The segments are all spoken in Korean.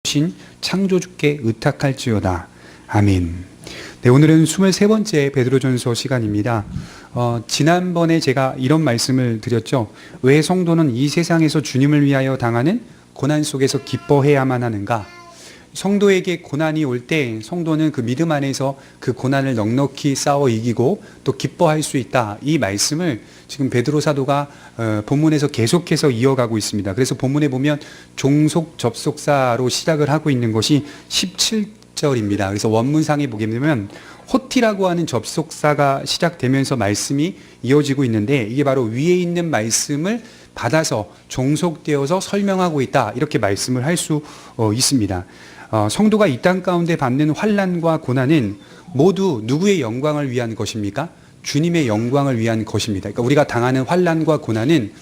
신 창조주께 의탁할지어다. 아멘. 네, 오늘은 23번째 베드로전서 시간입니다. 지난번에 제가 이런 말씀을 드렸죠. 왜 성도는 이 세상에서 주님을 위하여 당하는 고난 속에서 기뻐해야만 하는가? 성도에게 고난이 올 때 성도는 그 믿음 안에서 그 고난을 넉넉히 싸워 이기고 또 기뻐할 수 있다. 이 말씀을 지금 베드로 사도가 본문에서 계속해서 이어가고 있습니다. 그래서 본문에 보면 종속 접속사로 시작을 하고 있는 것이 17절입니다. 그래서 원문상에 보게 되면 호티라고 하는 접속사가 시작되면서 말씀이 이어지고 있는데 이게 바로 위에 있는 말씀을 받아서 종속되어서 설명하고 있다. 이렇게 말씀을 할 수 있습니다. 성도가 이 땅 가운데 받는 환난과 고난은 모두 누구의 영광을 위한 것입니까? 주님의 영광을 위한 것입니다. 그러니까 우리가 당하는 환난과 고난은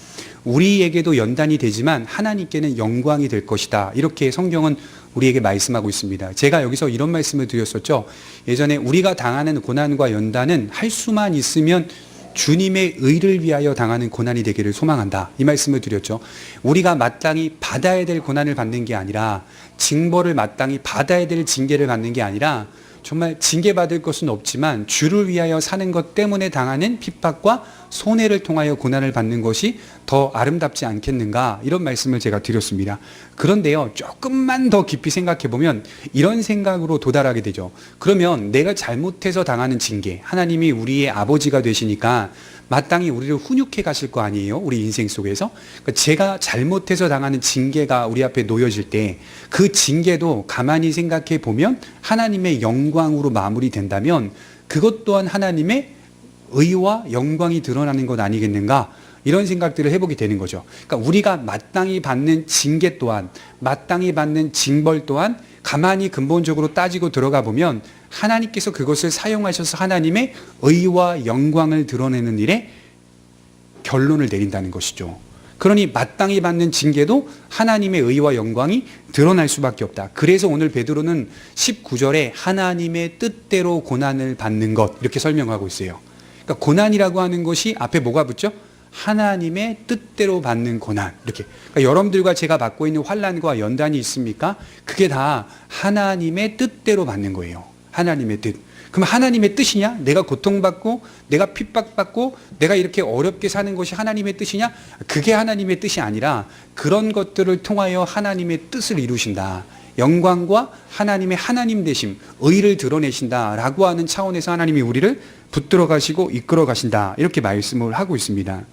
우리에게도 연단이 되지만 하나님께는 영광이 될 것이다. 이렇게 성경은 우리에게 말씀하고 있습니다. 제가 여기서 이런 말씀을 드렸었죠. 예전에 우리가 당하는 고난과 연단은 할 수만 있으면 주님의 의를 위하여 당하는 고난이 되기를 소망한다. 이 말씀을 드렸죠. 우리가 마땅히 받아야 될 고난을 받는 게 아니라 징벌을 마땅히 받아야 될 징계를 받는 게 아니라 정말 징계받을 것은 없지만 주를 위하여 사는 것 때문에 당하는 핍박과 손해를 통하여 고난을 받는 것이 더 아름답지 않겠는가, 이런 말씀을 제가 드렸습니다. 그런데요, 조금만 더 깊이 생각해 보면 이런 생각으로 도달하게 되죠. 그러면 내가 잘못해서 당하는 징계, 하나님이 우리의 아버지가 되시니까 마땅히 우리를 훈육해 가실 거 아니에요? 우리 인생 속에서. 그러니까 제가 잘못해서 당하는 징계가 우리 앞에 놓여질 때 그 징계도 가만히 생각해 보면 하나님의 영광으로 마무리된다면 그것 또한 하나님의 의와 영광이 드러나는 것 아니겠는가? 이런 생각들을 해보게 되는 거죠. 그러니까 우리가 마땅히 받는 징계 또한, 마땅히 받는 징벌 또한 가만히 근본적으로 따지고 들어가 보면 하나님께서 그것을 사용하셔서 하나님의 의와 영광을 드러내는 일에 결론을 내린다는 것이죠. 그러니 마땅히 받는 징계도 하나님의 의와 영광이 드러날 수밖에 없다. 그래서 오늘 베드로는 19절에 하나님의 뜻대로 고난을 받는 것, 이렇게 설명하고 있어요. 그러니까 고난이라고 하는 것이 앞에 뭐가 붙죠? 하나님의 뜻대로 받는 고난. 이렇게. 그러니까 여러분들과 제가 받고 있는 환난과 연단이 있습니까? 그게 다 하나님의 뜻대로 받는 거예요. 하나님의 뜻. 그럼 하나님의 뜻이냐? 내가 고통받고 내가 핍박받고 내가 이렇게 어렵게 사는 것이 하나님의 뜻이냐? 그게 하나님의 뜻이 아니라 그런 것들을 통하여 하나님의 뜻을 이루신다. 영광과 하나님의 하나님 되심, 의를 드러내신다라고 하는 차원에서 하나님이 우리를 붙들어 가시고 이끌어 가신다. 이렇게 말씀을 하고 있습니다.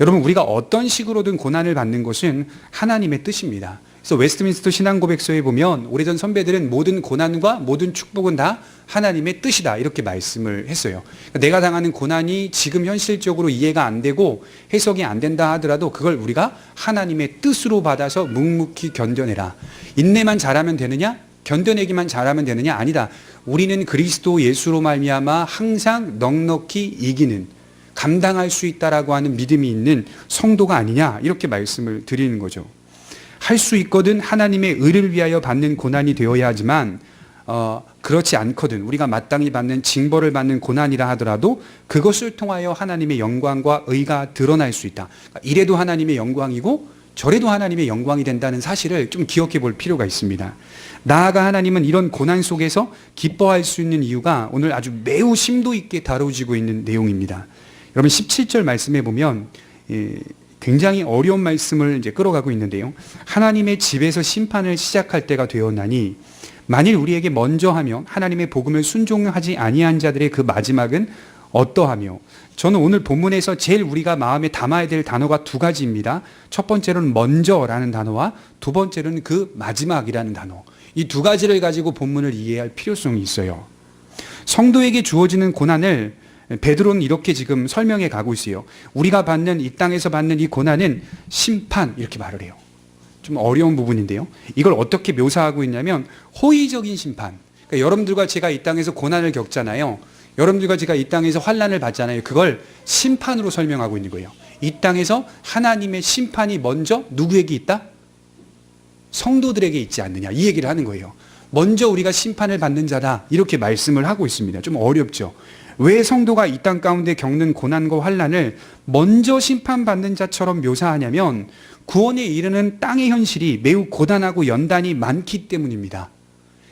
여러분, 우리가 어떤 식으로든 고난을 받는 것은 하나님의 뜻입니다. 그래서 웨스트민스터 신앙고백서에 보면 오래전 선배들은 모든 고난과 모든 축복은 다 하나님의 뜻이다, 이렇게 말씀을 했어요. 그러니까 내가 당하는 고난이 지금 현실적으로 이해가 안 되고 해석이 안 된다 하더라도 그걸 우리가 하나님의 뜻으로 받아서 묵묵히 견뎌내라. 인내만 잘하면 되느냐? 견뎌내기만 잘하면 되느냐? 아니다. 우리는 그리스도 예수로 말미암아 항상 넉넉히 이기는, 감당할 수 있다라고 하는 믿음이 있는 성도가 아니냐, 이렇게 말씀을 드리는 거죠. 할 수 있거든 하나님의 의를 위하여 받는 고난이 되어야 하지만 그렇지 않거든 우리가 마땅히 받는 징벌을 받는 고난이라 하더라도 그것을 통하여 하나님의 영광과 의가 드러날 수 있다. 이래도 하나님의 영광이고 저래도 하나님의 영광이 된다는 사실을 좀 기억해 볼 필요가 있습니다. 나아가 하나님은 이런 고난 속에서 기뻐할 수 있는 이유가 오늘 아주 매우 심도 있게 다뤄지고 있는 내용입니다. 여러분, 17절 말씀해 보면 굉장히 어려운 말씀을 이제 끌어가고 있는데요. 하나님의 집에서 심판을 시작할 때가 되었나니 만일 우리에게 먼저 하며 하나님의 복음을 순종하지 아니한 자들의 그 마지막은 어떠하며. 저는 오늘 본문에서 제일 우리가 마음에 담아야 될 단어가 두 가지입니다. 첫 번째로는 먼저라는 단어와 두 번째로는 그 마지막이라는 단어. 이 두 가지를 가지고 본문을 이해할 필요성이 있어요. 성도에게 주어지는 고난을 베드로는 이렇게 지금 설명해 가고 있어요. 우리가 받는, 이 땅에서 받는 이 고난은 심판, 이렇게 말을 해요. 좀 어려운 부분인데요. 이걸 어떻게 묘사하고 있냐면 호의적인 심판. 그러니까 여러분들과 제가 이 땅에서 고난을 겪잖아요. 여러분들과 제가 이 땅에서 환난을 받잖아요. 그걸 심판으로 설명하고 있는 거예요. 이 땅에서 하나님의 심판이 먼저 누구에게 있다? 성도들에게 있지 않느냐, 이 얘기를 하는 거예요. 먼저 우리가 심판을 받는 자다, 이렇게 말씀을 하고 있습니다. 좀 어렵죠. 왜 성도가 이 땅 가운데 겪는 고난과 환난을 먼저 심판받는 자처럼 묘사하냐면 구원에 이르는 땅의 현실이 매우 고단하고 연단이 많기 때문입니다.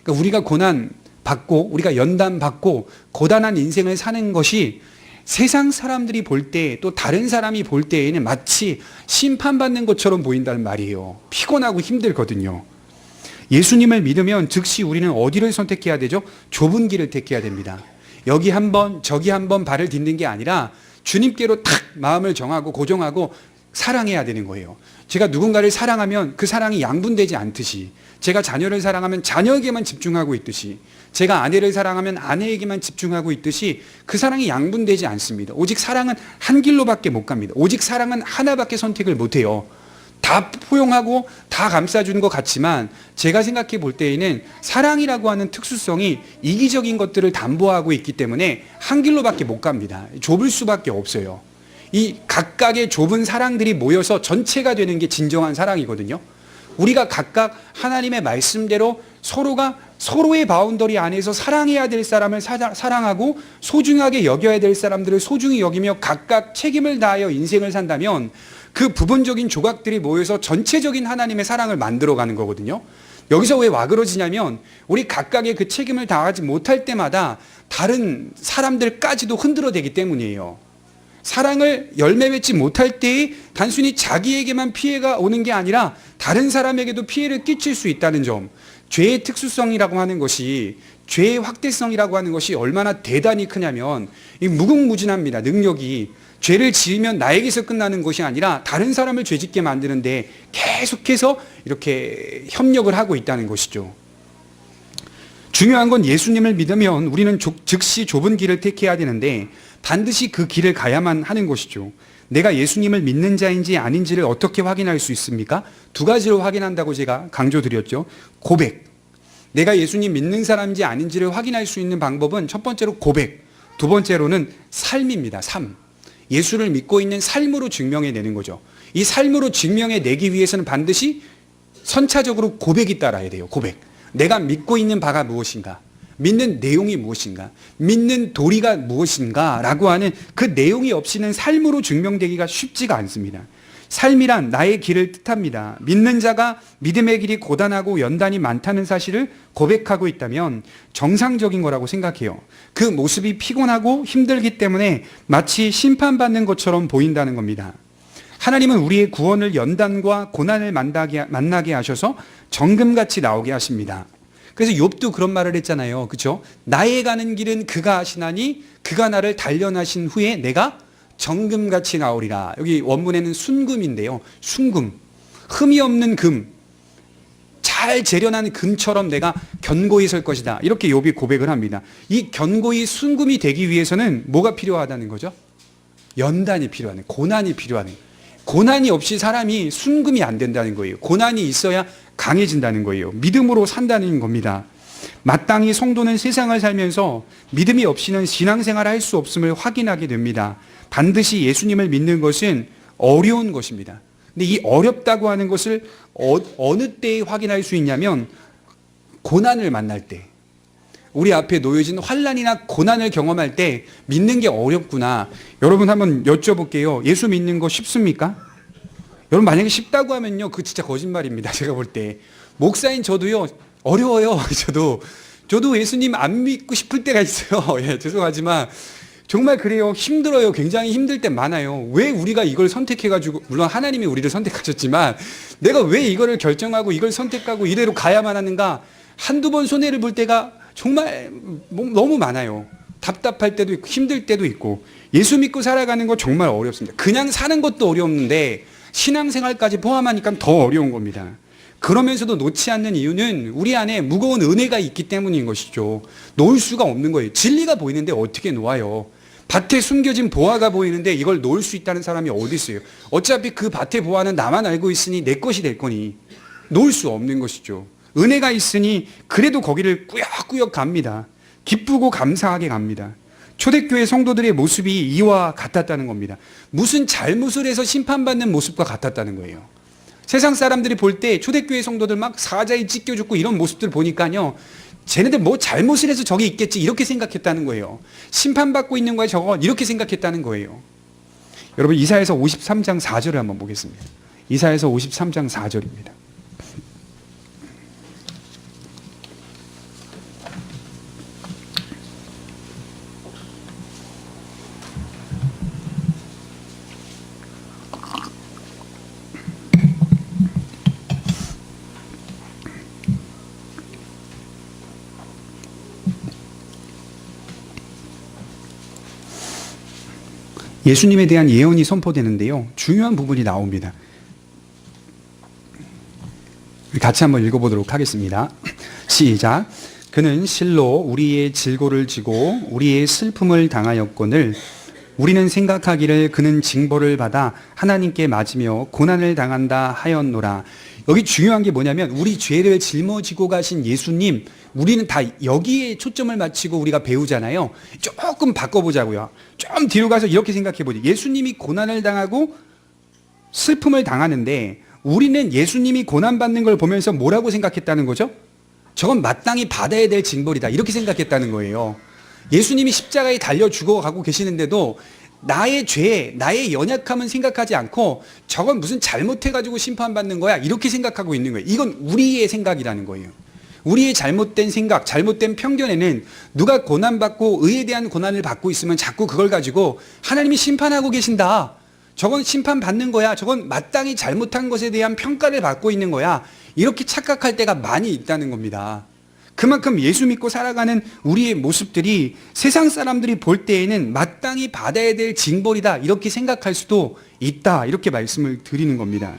그러니까 우리가 고난 받고 우리가 연단 받고 고단한 인생을 사는 것이 세상 사람들이 볼 때 또 다른 사람이 볼 때에는 마치 심판받는 것처럼 보인다는 말이에요. 피곤하고 힘들거든요. 예수님을 믿으면 즉시 우리는 어디를 선택해야 되죠? 좁은 길을 택해야 됩니다. 여기 한번 저기 한번 발을 딛는 게 아니라 주님께로 탁 마음을 정하고 고정하고 사랑해야 되는 거예요. 제가 누군가를 사랑하면 그 사랑이 양분되지 않듯이, 제가 자녀를 사랑하면 자녀에게만 집중하고 있듯이, 제가 아내를 사랑하면 아내에게만 집중하고 있듯이 그 사랑이 양분되지 않습니다. 오직 사랑은 한 길로밖에 못 갑니다. 오직 사랑은 하나밖에 선택을 못 해요. 다 포용하고 다 감싸주는 것 같지만 제가 생각해 볼 때에는 사랑이라고 하는 특수성이 이기적인 것들을 담보하고 있기 때문에 한 길로밖에 못 갑니다. 좁을 수밖에 없어요. 이 각각의 좁은 사랑들이 모여서 전체가 되는 게 진정한 사랑이거든요. 우리가 각각 하나님의 말씀대로 서로가 서로의 바운더리 안에서 사랑해야 될 사람을 사랑하고 소중하게 여겨야 될 사람들을 소중히 여기며 각각 책임을 다하여 인생을 산다면 그 부분적인 조각들이 모여서 전체적인 하나님의 사랑을 만들어가는 거거든요. 여기서 왜 와그러지냐면 우리 각각의 그 책임을 다하지 못할 때마다 다른 사람들까지도 흔들어대기 때문이에요. 사랑을 열매 맺지 못할 때에 단순히 자기에게만 피해가 오는 게 아니라 다른 사람에게도 피해를 끼칠 수 있다는 점, 죄의 특수성이라고 하는 것이, 죄의 확대성이라고 하는 것이 얼마나 대단히 크냐면 이 무궁무진합니다. 능력이. 죄를 지으면 나에게서 끝나는 것이 아니라 다른 사람을 죄짓게 만드는데 계속해서 이렇게 협력을 하고 있다는 것이죠. 중요한 건 예수님을 믿으면 우리는 즉시 좁은 길을 택해야 되는데 반드시 그 길을 가야만 하는 것이죠. 내가 예수님을 믿는 자인지 아닌지를 어떻게 확인할 수 있습니까? 두 가지로 확인한다고 제가 강조드렸죠. 고백. 내가 예수님 믿는 사람인지 아닌지를 확인할 수 있는 방법은 첫 번째로 고백, 두 번째로는 삶입니다. 삶. 예수를 믿고 있는 삶으로 증명해내는 거죠. 이 삶으로 증명해내기 위해서는 반드시 선차적으로 고백이 따라야 돼요. 고백. 내가 믿고 있는 바가 무엇인가? 믿는 내용이 무엇인가? 믿는 도리가 무엇인가? 라고 하는 그 내용이 없이는 삶으로 증명되기가 쉽지가 않습니다. 삶이란 나의 길을 뜻합니다. 믿는 자가 믿음의 길이 고단하고 연단이 많다는 사실을 고백하고 있다면 정상적인 거라고 생각해요. 그 모습이 피곤하고 힘들기 때문에 마치 심판받는 것처럼 보인다는 겁니다. 하나님은 우리의 구원을 연단과 고난을 만나게 하셔서 정금같이 나오게 하십니다. 그래서 욥도 그런 말을 했잖아요. 그렇죠? 나의 가는 길은 그가 하시나니 그가 나를 단련하신 후에 내가 정금같이 나오리라. 여기 원문에는 순금인데요. 순금. 흠이 없는 금. 잘 재련한 금처럼 내가 견고히 설 것이다. 이렇게 욥이 고백을 합니다. 이 견고히 순금이 되기 위해서는 뭐가 필요하다는 거죠? 연단이 필요하네. 고난이 필요하네. 고난이 없이 사람이 순금이 안 된다는 거예요. 고난이 있어야 강해진다는 거예요. 믿음으로 산다는 겁니다. 마땅히 성도는 세상을 살면서 믿음이 없이는 신앙생활을 할 수 없음을 확인하게 됩니다. 반드시 예수님을 믿는 것은 어려운 것입니다. 근데 이 어렵다고 하는 것을 어느 때에 확인할 수 있냐면 고난을 만날 때, 우리 앞에 놓여진 환난이나 고난을 경험할 때 믿는 게 어렵구나. 여러분 한번 여쭤볼게요. 예수 믿는 거 쉽습니까? 여러분 만약에 쉽다고 하면요, 그 진짜 거짓말입니다. 제가 볼 때 목사인 저도요 어려워요. 저도 예수님 안 믿고 싶을 때가 있어요. 예, 죄송하지만 정말 그래요. 힘들어요. 굉장히 힘들 때 많아요. 왜 우리가 이걸 선택해가지고, 물론 하나님이 우리를 선택하셨지만 내가 왜 이거를 결정하고 이걸 선택하고 이대로 가야만 하는가, 한두 번 손해를 볼 때가 정말 너무 많아요. 답답할 때도 있고 힘들 때도 있고. 예수 믿고 살아가는 거 정말 어렵습니다. 그냥 사는 것도 어려운데 신앙생활까지 포함하니까 더 어려운 겁니다. 그러면서도 놓지 않는 이유는 우리 안에 무거운 은혜가 있기 때문인 것이죠. 놓을 수가 없는 거예요. 진리가 보이는데 어떻게 놓아요? 밭에 숨겨진 보화가 보이는데 이걸 놓을 수 있다는 사람이 어디 있어요? 어차피 그 밭의 보화는 나만 알고 있으니 내 것이 될 거니 놓을 수 없는 것이죠. 은혜가 있으니 그래도 거기를 꾸역꾸역 갑니다. 기쁘고 감사하게 갑니다. 초대교회 성도들의 모습이 이와 같았다는 겁니다. 무슨 잘못을 해서 심판받는 모습과 같았다는 거예요. 세상 사람들이 볼 때 초대교회 성도들 막 사자에 찢겨 죽고 이런 모습들 보니까요, 쟤네들 뭐 잘못을 해서 저기 있겠지 이렇게 생각했다는 거예요. 심판받고 있는 거야 저거 이렇게 생각했다는 거예요. 여러분 이사야서 53장 4절을 한번 보겠습니다. 이사야서 53장 4절입니다. 예수님에 대한 예언이 선포되는데요. 중요한 부분이 나옵니다. 같이 한번 읽어보도록 하겠습니다. 시작. 그는 실로 우리의 질고를 지고 우리의 슬픔을 당하였거늘 우리는 생각하기를 그는 징벌을 받아 하나님께 맞으며 고난을 당한다 하였노라. 여기 중요한 게 뭐냐면 우리 죄를 짊어지고 가신 예수님, 우리는 다 여기에 초점을 맞추고 우리가 배우잖아요. 조금 바꿔보자고요. 좀 뒤로 가서 이렇게 생각해보죠. 예수님이 고난을 당하고 슬픔을 당하는데 우리는 예수님이 고난받는 걸 보면서 뭐라고 생각했다는 거죠? 저건 마땅히 받아야 될 징벌이다, 이렇게 생각했다는 거예요. 예수님이 십자가에 달려 죽어가고 계시는데도 나의 죄, 나의 연약함은 생각하지 않고 저건 무슨 잘못해가지고 심판받는 거야, 이렇게 생각하고 있는 거예요. 이건 우리의 생각이라는 거예요. 우리의 잘못된 생각, 잘못된 편견에는 누가 고난받고 의에 대한 고난을 받고 있으면 자꾸 그걸 가지고 하나님이 심판하고 계신다, 저건 심판받는 거야, 저건 마땅히 잘못한 것에 대한 평가를 받고 있는 거야, 이렇게 착각할 때가 많이 있다는 겁니다. 그만큼 예수 믿고 살아가는 우리의 모습들이 세상 사람들이 볼 때에는 마땅히 받아야 될 징벌이다, 이렇게 생각할 수도 있다, 이렇게 말씀을 드리는 겁니다.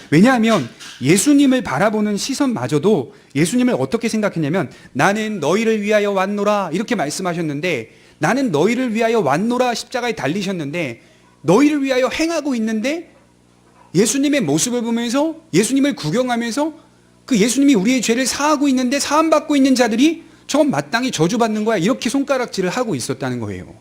왜냐하면 예수님을 바라보는 시선마저도 예수님을 어떻게 생각했냐면 나는 너희를 위하여 왔노라, 이렇게 말씀하셨는데, 나는 너희를 위하여 왔노라 십자가에 달리셨는데 너희를 위하여 행하고 있는데 예수님의 모습을 보면서 예수님을 구경하면서 그 예수님이 우리의 죄를 사하고 있는데 사함받고 있는 자들이 저건 마땅히 저주받는 거야, 이렇게 손가락질을 하고 있었다는 거예요.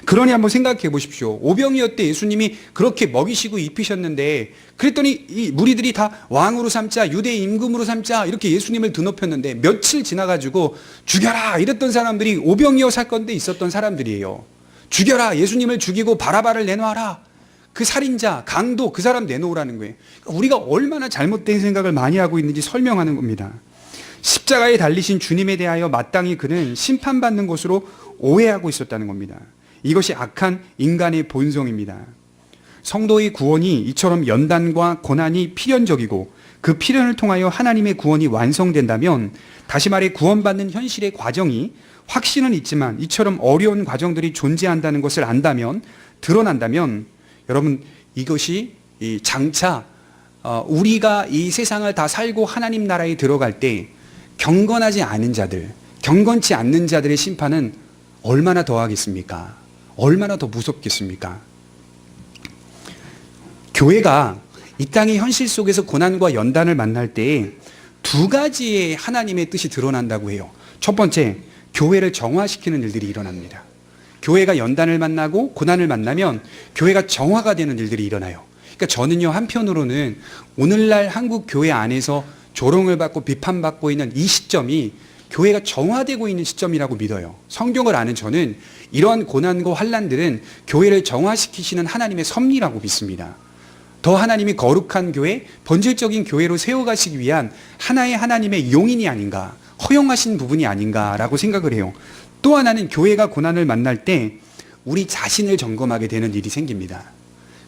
그러니 한번 생각해 보십시오. 오병이어 때 예수님이 그렇게 먹이시고 입히셨는데 그랬더니 이 무리들이 다 왕으로 삼자, 유대 임금으로 삼자, 이렇게 예수님을 드높였는데 며칠 지나가지고 죽여라 이랬던 사람들이 오병이어 사건 때 있었던 사람들이에요. 죽여라, 예수님을 죽이고 바라바를 내놔라, 그 살인자, 강도, 그 사람 내놓으라는 거예요. 우리가 얼마나 잘못된 생각을 많이 하고 있는지 설명하는 겁니다. 십자가에 달리신 주님에 대하여 마땅히 그는 심판받는 것으로 오해하고 있었다는 겁니다. 이것이 악한 인간의 본성입니다. 성도의 구원이 이처럼 연단과 고난이 필연적이고 그 필연을 통하여 하나님의 구원이 완성된다면, 다시 말해 구원받는 현실의 과정이 확신은 있지만 이처럼 어려운 과정들이 존재한다는 것을 안다면, 드러난다면, 여러분 이것이 장차 우리가 이 세상을 다 살고 하나님 나라에 들어갈 때 경건하지 않은 자들, 경건치 않는 자들의 심판은 얼마나 더하겠습니까? 얼마나 더 무섭겠습니까? 교회가 이 땅의 현실 속에서 고난과 연단을 만날 때 두 가지의 하나님의 뜻이 드러난다고 해요. 첫 번째, 교회를 정화시키는 일들이 일어납니다. 교회가 연단을 만나고 고난을 만나면 교회가 정화가 되는 일들이 일어나요. 그러니까 저는요, 한편으로는 오늘날 한국 교회 안에서 조롱을 받고 비판받고 있는 이 시점이 교회가 정화되고 있는 시점이라고 믿어요. 성경을 아는 저는 이러한 고난과 환난들은 교회를 정화시키시는 하나님의 섭리라고 믿습니다. 더 하나님이 거룩한 교회, 본질적인 교회로 세워가시기 위한 하나의 하나님의 용인이 아닌가, 허용하신 부분이 아닌가라고 생각을 해요. 또 하나는 교회가 고난을 만날 때 우리 자신을 점검하게 되는 일이 생깁니다.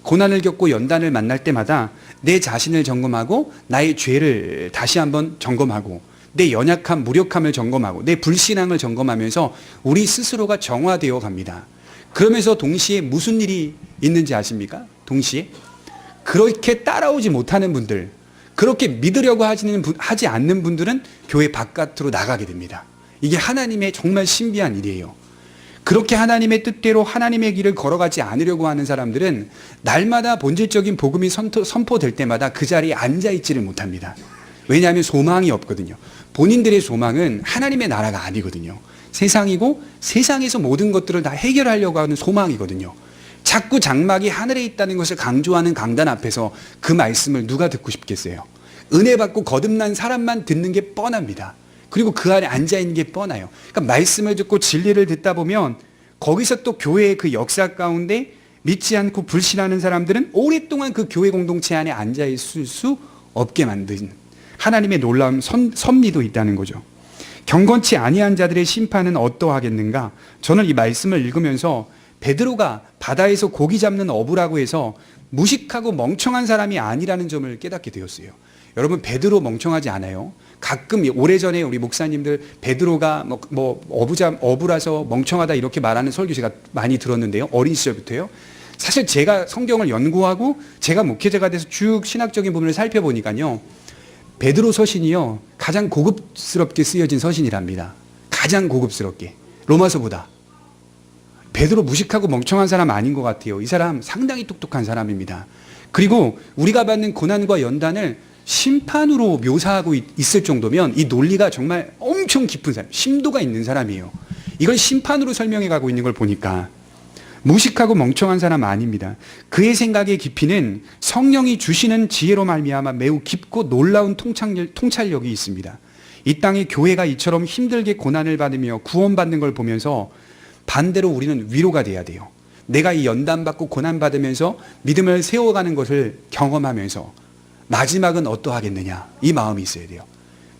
고난을 겪고 연단을 만날 때마다 내 자신을 점검하고 나의 죄를 다시 한번 점검하고 내 연약함, 무력함을 점검하고 내 불신앙을 점검하면서 우리 스스로가 정화되어 갑니다. 그러면서 동시에 무슨 일이 있는지 아십니까? 동시에 그렇게 따라오지 못하는 분들, 그렇게 믿으려고 하지 않는 분들은 교회 바깥으로 나가게 됩니다. 이게 하나님의 정말 신비한 일이에요. 그렇게 하나님의 뜻대로 하나님의 길을 걸어가지 않으려고 하는 사람들은 날마다 본질적인 복음이 선포될 때마다 그 자리에 앉아있지를 못합니다. 왜냐하면 소망이 없거든요. 본인들의 소망은 하나님의 나라가 아니거든요. 세상이고 세상에서 모든 것들을 다 해결하려고 하는 소망이거든요. 자꾸 장막이 하늘에 있다는 것을 강조하는 강단 앞에서 그 말씀을 누가 듣고 싶겠어요? 은혜 받고 거듭난 사람만 듣는 게 뻔합니다. 그리고 그 안에 앉아있는 게 뻔해요. 그러니까 말씀을 듣고 진리를 듣다 보면 거기서 또 교회의 그 역사 가운데 믿지 않고 불신하는 사람들은 오랫동안 그 교회 공동체 안에 앉아 있을 수 없게 만든 하나님의 놀라운 섭리도 있다는 거죠. 경건치 아니한 자들의 심판은 어떠하겠는가? 저는 이 말씀을 읽으면서 베드로가 바다에서 고기 잡는 어부라고 해서 무식하고 멍청한 사람이 아니라는 점을 깨닫게 되었어요. 여러분, 베드로 멍청하지 않아요? 가끔 오래전에 우리 목사님들 베드로가 어부라서 멍청하다 이렇게 말하는 설교 제가 많이 들었는데요. 어린 시절부터요. 사실 제가 성경을 연구하고 제가 목회자가 돼서 쭉 신학적인 부분을 살펴보니까요. 베드로 서신이요. 가장 고급스럽게 쓰여진 서신이랍니다. 가장 고급스럽게. 로마서보다. 베드로 무식하고 멍청한 사람 아닌 것 같아요. 이 사람 상당히 똑똑한 사람입니다. 그리고 우리가 받는 고난과 연단을 심판으로 묘사하고 있을 정도면 이 논리가 정말 엄청 깊은 사람, 심도가 있는 사람이에요. 이걸 심판으로 설명해 가고 있는 걸 보니까 무식하고 멍청한 사람 아닙니다. 그의 생각의 깊이는 성령이 주시는 지혜로 말미암아 매우 깊고 놀라운 통찰력이 있습니다. 이 땅의 교회가 이처럼 힘들게 고난을 받으며 구원받는 걸 보면서 반대로 우리는 위로가 돼야 돼요. 내가 이 연단받고 고난받으면서 믿음을 세워가는 것을 경험하면서 마지막은 어떠하겠느냐, 이 마음이 있어야 돼요.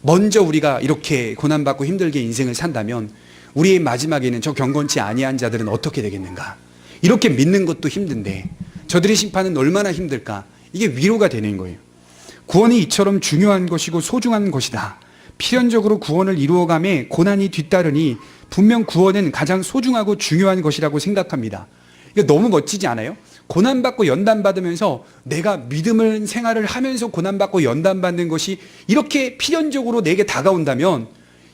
먼저 우리가 이렇게 고난받고 힘들게 인생을 산다면 우리의 마지막에는 저 경건치 아니한 자들은 어떻게 되겠는가. 이렇게 믿는 것도 힘든데 저들의 심판은 얼마나 힘들까. 이게 위로가 되는 거예요. 구원이 이처럼 중요한 것이고 소중한 것이다. 필연적으로 구원을 이루어감에 고난이 뒤따르니 분명 구원은 가장 소중하고 중요한 것이라고 생각합니다. 이거 너무 멋지지 않아요? 고난받고 연단받으면서 내가 믿음을 생활을 하면서 고난받고 연단받는 것이 이렇게 필연적으로 내게 다가온다면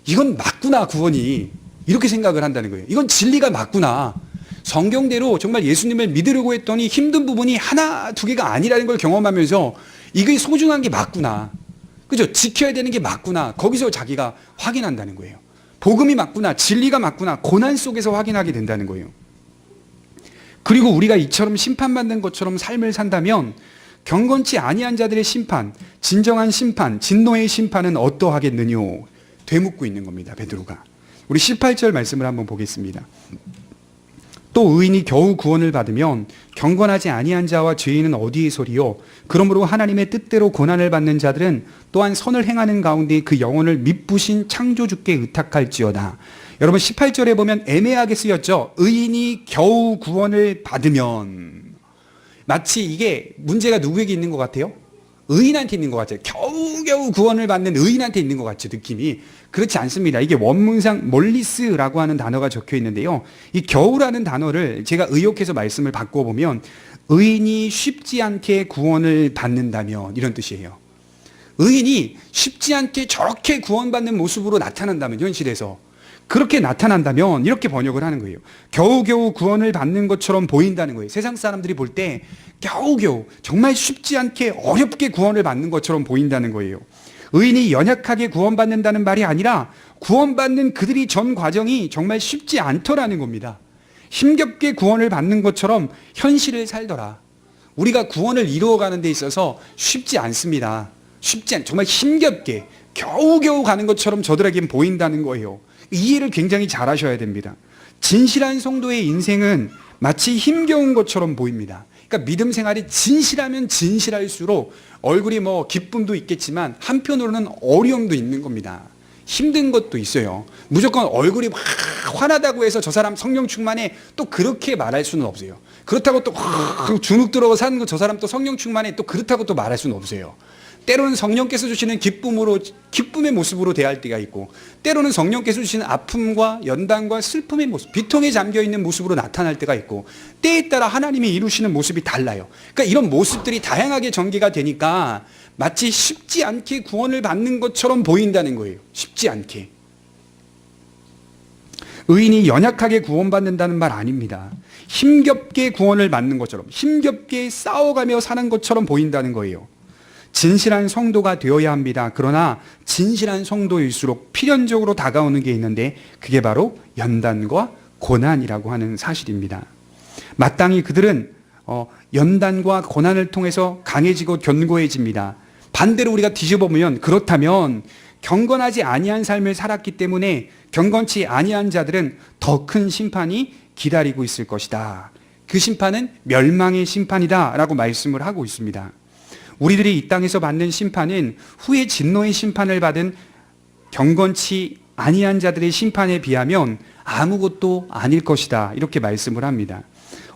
이건 맞구나, 구원이. 이렇게 생각을 한다는 거예요. 이건 진리가 맞구나. 성경대로 정말 예수님을 믿으려고 했더니 힘든 부분이 하나, 두 개가 아니라는 걸 경험하면서 이게 소중한 게 맞구나. 그죠? 지켜야 되는 게 맞구나. 거기서 자기가 확인한다는 거예요. 복음이 맞구나. 진리가 맞구나. 고난 속에서 확인하게 된다는 거예요. 그리고 우리가 이처럼 심판받는 것처럼 삶을 산다면 경건치 아니한 자들의 심판, 진정한 심판, 진노의 심판은 어떠하겠느냐 되묻고 있는 겁니다. 베드로가. 우리 18절 말씀을 한번 보겠습니다. 또 의인이 겨우 구원을 받으면 경건하지 아니한 자와 죄인은 어디에서리요? 그러므로 하나님의 뜻대로 고난을 받는 자들은 또한 선을 행하는 가운데 그 영혼을 미쁘신 창조주께 의탁할지어다. 여러분 18절에 보면 애매하게 쓰였죠. 의인이 겨우 구원을 받으면. 마치 이게 문제가 누구에게 있는 것 같아요? 의인한테 있는 것 같아요. 겨우겨우 구원을 받는 의인한테 있는 것 같죠, 느낌이. 그렇지 않습니다. 이게 원문상 몰리스라고 하는 단어가 적혀 있는데요. 이 겨우라는 단어를 제가 의역해서 말씀을 바꿔보면 의인이 쉽지 않게 구원을 받는다면 이런 뜻이에요. 의인이 쉽지 않게 저렇게 구원받는 모습으로 나타난다면, 현실에서 그렇게 나타난다면 이렇게 번역을 하는 거예요. 겨우겨우 구원을 받는 것처럼 보인다는 거예요. 세상 사람들이 볼 때 겨우겨우 정말 쉽지 않게 어렵게 구원을 받는 것처럼 보인다는 거예요. 의인이 연약하게 구원받는다는 말이 아니라 구원받는 그들이 전 과정이 정말 쉽지 않더라는 겁니다. 힘겹게 구원을 받는 것처럼 현실을 살더라. 우리가 구원을 이루어가는 데 있어서 쉽지 않습니다. 정말 힘겹게 겨우겨우 가는 것처럼 저들에겐 보인다는 거예요. 이해를 굉장히 잘 하셔야 됩니다. 진실한 성도의 인생은 마치 힘겨운 것처럼 보입니다. 그러니까 믿음 생활이 진실하면 진실할수록 얼굴이 기쁨도 있겠지만 한편으로는 어려움도 있는 겁니다. 힘든 것도 있어요. 무조건 얼굴이 막 환하다고 해서 저 사람 성령 충만해 또 그렇게 말할 수는 없어요. 그렇다고 또 주눅 들어 사는 저 사람 또 성령 충만해 또 그렇다고 또 말할 수는 없어요. 때로는 성령께서 주시는 기쁨의 모습으로 대할 때가 있고, 때로는 성령께서 주시는 아픔과 연단과 슬픔의 모습, 비통에 잠겨있는 모습으로 나타날 때가 있고, 때에 따라 하나님이 이루시는 모습이 달라요. 그러니까 이런 모습들이 다양하게 전개가 되니까 마치 쉽지 않게 구원을 받는 것처럼 보인다는 거예요. 쉽지 않게. 의인이 연약하게 구원받는다는 말 아닙니다. 힘겹게 구원을 받는 것처럼, 힘겹게 싸워가며 사는 것처럼 보인다는 거예요. 진실한 성도가 되어야 합니다. 그러나 진실한 성도일수록 필연적으로 다가오는 게 있는데 그게 바로 연단과 고난이라고 하는 사실입니다. 마땅히 그들은 연단과 고난을 통해서 강해지고 견고해집니다. 반대로 우리가 뒤집어보면 그렇다면 경건하지 아니한 삶을 살았기 때문에 경건치 아니한 자들은 더 큰 심판이 기다리고 있을 것이다. 그 심판은 멸망의 심판이다라고 말씀을 하고 있습니다. 우리들이 이 땅에서 받는 심판은 후에 진노의 심판을 받은 경건치 아니한 자들의 심판에 비하면 아무것도 아닐 것이다, 이렇게 말씀을 합니다.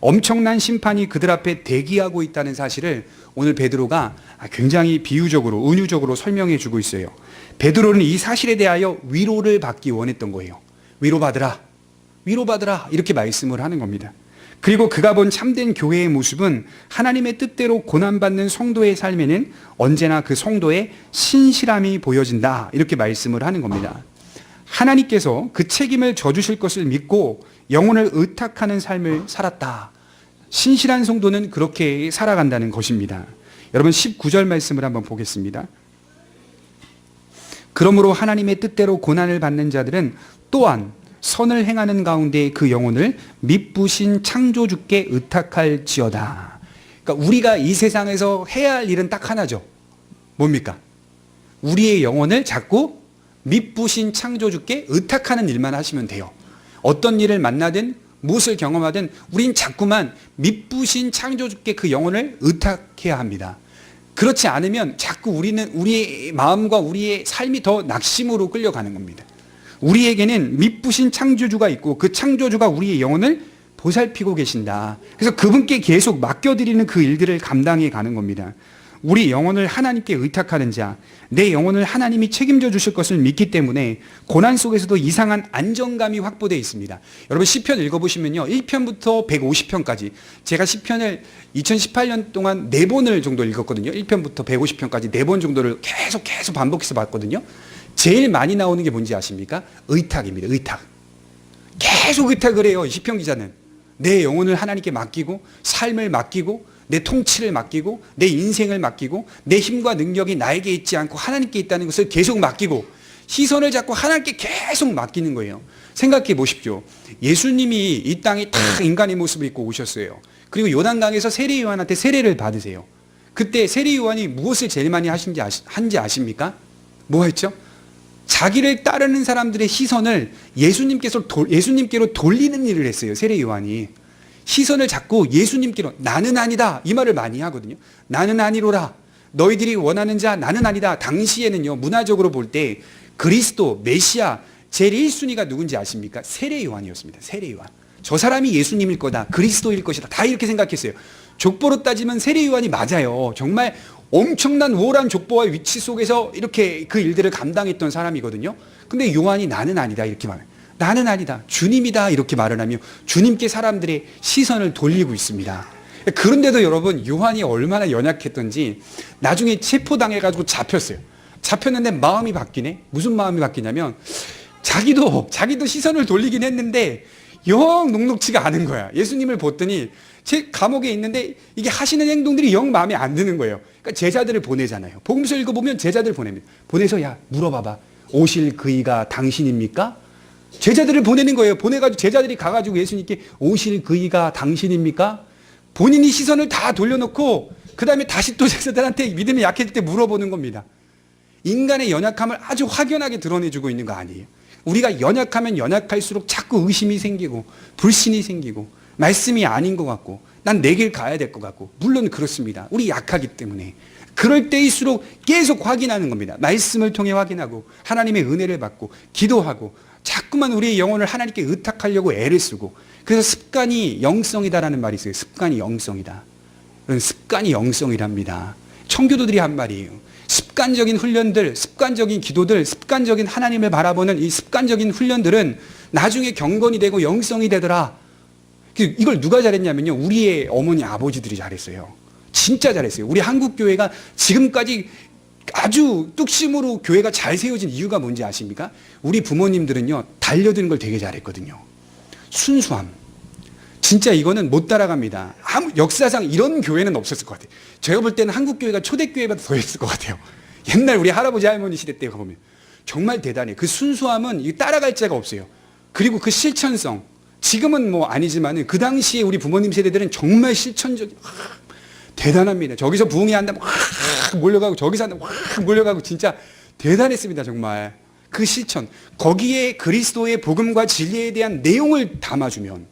엄청난 심판이 그들 앞에 대기하고 있다는 사실을 오늘 베드로가 굉장히 비유적으로, 은유적으로 설명해 주고 있어요. 베드로는 이 사실에 대하여 위로를 받기 원했던 거예요. 위로받으라, 위로받으라, 이렇게 말씀을 하는 겁니다. 그리고 그가 본 참된 교회의 모습은 하나님의 뜻대로 고난받는 성도의 삶에는 언제나 그 성도의 신실함이 보여진다, 이렇게 말씀을 하는 겁니다. 하나님께서 그 책임을 져주실 것을 믿고 영혼을 의탁하는 삶을 살았다. 신실한 성도는 그렇게 살아간다는 것입니다. 여러분 19절 말씀을 한번 보겠습니다. 그러므로 하나님의 뜻대로 고난을 받는 자들은 또한 선을 행하는 가운데 그 영혼을 미쁘신 창조주께 의탁할지어다. 그러니까 우리가 이 세상에서 해야 할 일은 딱 하나죠. 뭡니까? 우리의 영혼을 자꾸 미쁘신 창조주께 의탁하는 일만 하시면 돼요. 어떤 일을 만나든 무엇을 경험하든 우린 자꾸만 미쁘신 창조주께 그 영혼을 의탁해야 합니다. 그렇지 않으면 자꾸 우리는 우리의 마음과 우리의 삶이 더 낙심으로 끌려가는 겁니다. 우리에게는 미쁘신 창조주가 있고 그 창조주가 우리의 영혼을 보살피고 계신다. 그래서 그분께 계속 맡겨드리는 그 일들을 감당해 가는 겁니다. 우리 영혼을 하나님께 의탁하는 자, 내 영혼을 하나님이 책임져 주실 것을 믿기 때문에 고난 속에서도 이상한 안정감이 확보되어 있습니다. 여러분 시편 읽어보시면요, 1편부터 150편까지 제가 시편을 2018년 동안 4번을 정도 읽었거든요. 1편부터 150편까지 4번 정도를 계속 반복해서 봤거든요. 제일 많이 나오는 게 뭔지 아십니까? 의탁입니다. 의탁. 계속 의탁을 해요, 시편 기자는. 내 영혼을 하나님께 맡기고, 삶을 맡기고, 내 통치를 맡기고, 내 인생을 맡기고, 내 힘과 능력이 나에게 있지 않고 하나님께 있다는 것을 계속 맡기고, 시선을 자꾸 하나님께 계속 맡기는 거예요. 생각해 보십시오. 예수님이 이 땅에 다 인간의 모습을 입고 오셨어요. 그리고 요단강에서 세례 요한한테 세례를 받으세요. 그때 세례 요한이 무엇을 제일 많이 한지 아십니까? 뭐 했죠? 자기를 따르는 사람들의 시선을 예수님께로 돌리는 일을 했어요. 세례 요한이. 시선을 자꾸 예수님께로, 나는 아니다, 이 말을 많이 하거든요. 나는 아니로라. 너희들이 원하는 자 나는 아니다. 당시에는요, 문화적으로 볼 때 그리스도, 메시아 제일 1순위가 누군지 아십니까? 세례 요한이었습니다. 세례 요한. 저 사람이 예수님일 거다, 그리스도일 것이다, 다 이렇게 생각했어요. 족보로 따지면 세례 요한이 맞아요. 정말 엄청난 우월한 족보와 위치 속에서 이렇게 그 일들을 감당했던 사람이거든요. 근데 요한이 나는 아니다, 이렇게 말해요. 나는 아니다, 주님이다, 이렇게 말을 하며 주님께 사람들의 시선을 돌리고 있습니다. 그런데도 여러분, 요한이 얼마나 연약했던지 나중에 체포당해가지고 잡혔어요. 잡혔는데 마음이 바뀌네. 무슨 마음이 바뀌냐면 자기도 시선을 돌리긴 했는데 영 녹록지가 않은 거야. 예수님을 봤더니 제 감옥에 있는데 이게 하시는 행동들이 영 마음에 안 드는 거예요. 그러니까 제자들을 보내잖아요. 복음서 읽어보면 제자들 보냅니다. 보내서 야, 물어봐봐. 오실 그이가 당신입니까? 제자들을 보내는 거예요. 보내가지고 제자들이 가가지고 예수님께 오실 그이가 당신입니까? 본인이 시선을 다 돌려놓고 그 다음에 다시 또 제자들한테 믿음이 약해질 때 물어보는 겁니다. 인간의 연약함을 아주 확연하게 드러내주고 있는 거 아니에요? 우리가 연약하면 연약할수록 자꾸 의심이 생기고 불신이 생기고 말씀이 아닌 것 같고 난 내 길 가야 될 것 같고, 물론 그렇습니다. 우리 약하기 때문에. 그럴 때일수록 계속 확인하는 겁니다. 말씀을 통해 확인하고 하나님의 은혜를 받고 기도하고 자꾸만 우리의 영혼을 하나님께 의탁하려고 애를 쓰고, 그래서 습관이 영성이다라는 말이 있어요. 습관이 영성이다. 그런 습관이 영성이랍니다. 청교도들이 한 말이에요. 습관적인 훈련들, 습관적인 기도들, 습관적인 하나님을 바라보는 이 습관적인 훈련들은 나중에 경건이 되고 영성이 되더라. 이걸 누가 잘했냐면요, 우리의 어머니 아버지들이 잘했어요. 진짜 잘했어요. 우리 한국교회가 지금까지 아주 뚝심으로 교회가 잘 세워진 이유가 뭔지 아십니까? 우리 부모님들은요, 달려드는 걸 되게 잘했거든요. 순수함. 진짜 이거는 못 따라갑니다. 역사상 이런 교회는 없었을 것 같아요. 제가 볼 때는 한국교회가 초대교회보다 더 했을 것 같아요. 옛날 우리 할아버지 할머니 시대 때 가보면 정말 대단해요. 그 순수함은 따라갈 자가 없어요. 그리고 그 실천성, 지금은 뭐 아니지만 그 당시에 우리 부모님 세대들은 정말 실천적, 대단합니다. 저기서 부흥회 한다면 확 몰려가고, 저기서 한다면 확 몰려가고, 진짜 대단했습니다. 정말 그 실천, 거기에 그리스도의 복음과 진리에 대한 내용을 담아주면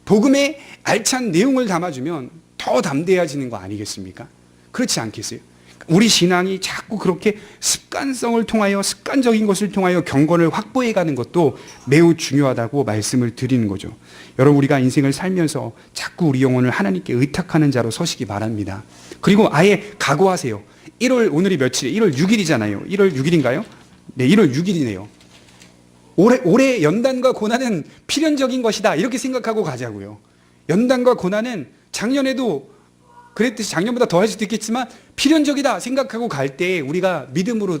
복음의 알찬 내용을 담아주면 더 담대해지는 거 아니겠습니까? 그렇지 않겠어요? 우리 신앙이 자꾸 그렇게 습관성을 통하여 습관적인 것을 통하여 경건을 확보해가는 것도 매우 중요하다고 말씀을 드리는 거죠. 여러분, 우리가 인생을 살면서 자꾸 우리 영혼을 하나님께 의탁하는 자로 서시기 바랍니다. 그리고 아예 각오하세요. 오늘이 며칠이에요? 1월 6일이잖아요. 1월 6일인가요? 네, 1월 6일이네요. 올해 연단과 고난은 필연적인 것이다. 이렇게 생각하고 가자고요. 연단과 고난은 작년에도 그랬듯이 작년보다 더 할 수도 있겠지만 필연적이다 생각하고 갈 때 우리가 믿음으로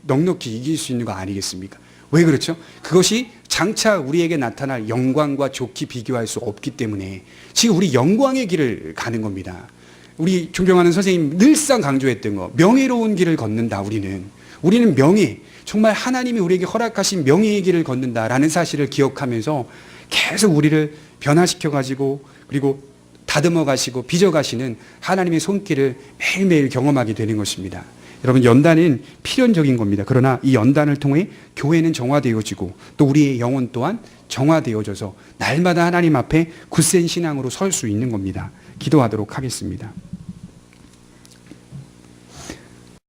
넉넉히 이길 수 있는 거 아니겠습니까? 왜 그렇죠? 그것이 장차 우리에게 나타날 영광과 좋게 비교할 수 없기 때문에 지금 우리 영광의 길을 가는 겁니다. 우리 존경하는 선생님 늘상 강조했던 거, 명예로운 길을 걷는다. 우리는 명예, 정말 하나님이 우리에게 허락하신 명예의 길을 걷는다라는 사실을 기억하면서 계속 우리를 변화시켜 가지고 그리고 다듬어 가시고 빚어 가시는 하나님의 손길을 매일매일 경험하게 되는 것입니다. 여러분, 연단은 필연적인 겁니다. 그러나 이 연단을 통해 교회는 정화되어지고 또 우리의 영혼 또한 정화되어져서 날마다 하나님 앞에 굳센 신앙으로 설 수 있는 겁니다. 기도하도록 하겠습니다.